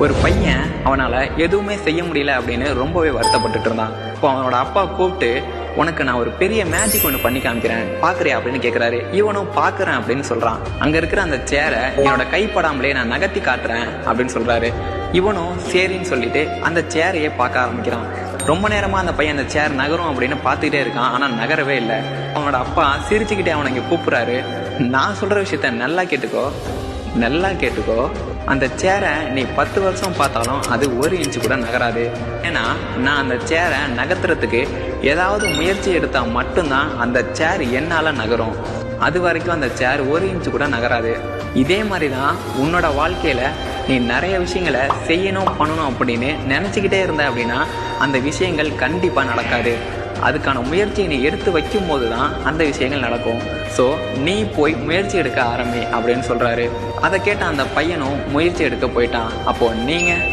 ஒரு பையன் அவனால் எதுவுமே செய்ய முடியல அப்படின்னு ரொம்பவே வருத்தப்பட்டுட்டு இருந்தான். இப்போ அவனோட அப்பா கூப்பிட்டு, உனக்கு நான் ஒரு பெரிய மேஜிக் ஒன்று பண்ணி காமிக்கிறேன், பார்க்குறியா அப்படின்னு கேட்குறாரு. இவனும் பார்க்குறேன் அப்படின்னு சொல்கிறான். அங்கே இருக்கிற அந்த சேரை என்னோட கைப்படாமலே நான் நகர்த்தி காட்டுறேன் அப்படின்னு சொல்கிறாரு. இவனும் சரின்னு சொல்லிட்டு அந்த சேரையே பார்க்க ஆரம்பிக்கிறான். ரொம்ப நேரமாக அந்த பையன் அந்த சேர் நகரும் அப்படின்னு பார்த்துக்கிட்டே இருக்கான். ஆனால் நகரவே இல்லை. அவனோட அப்பா சிரிச்சுக்கிட்டே அவனை இங்கே கூப்பிட்றாரு. நான் சொல்கிற விஷயத்த நல்லா கேட்டுக்கோ. அந்த சேரை நீ 10 வருஷம் பார்த்தாலும் அது 1 இன்ச்சு கூட நகராது. ஏன்னா நான் அந்த சேரை நகர்த்துறதுக்கு ஏதாவது முயற்சி எடுத்தால் மட்டும்தான் அந்த சேர் என்னால் நகரும். அது வரைக்கும் அந்த சேர் 1 இன்ச்சு கூட நகராது. இதே மாதிரி தான் உன்னோட வாழ்க்கையில் நீ நிறைய விஷயங்களை பண்ணணும் அப்படின்னு நினச்சிக்கிட்டே இருந்த அப்படின்னா அந்த விஷயங்கள் கண்டிப்பாக நடக்காது. அதுக்கான முயற்சியை நீ எடுத்து வைக்கும் போது தான் அந்த விஷயங்கள் நடக்கும். ஸோ நீ போய் முயற்சி எடுக்க ஆரம்பி அப்படின்னு சொல்கிறாரு. அதை கேட்ட அந்த பையனும் முயற்சி எடுக்க போயிட்டான். அப்போது நீங்கள்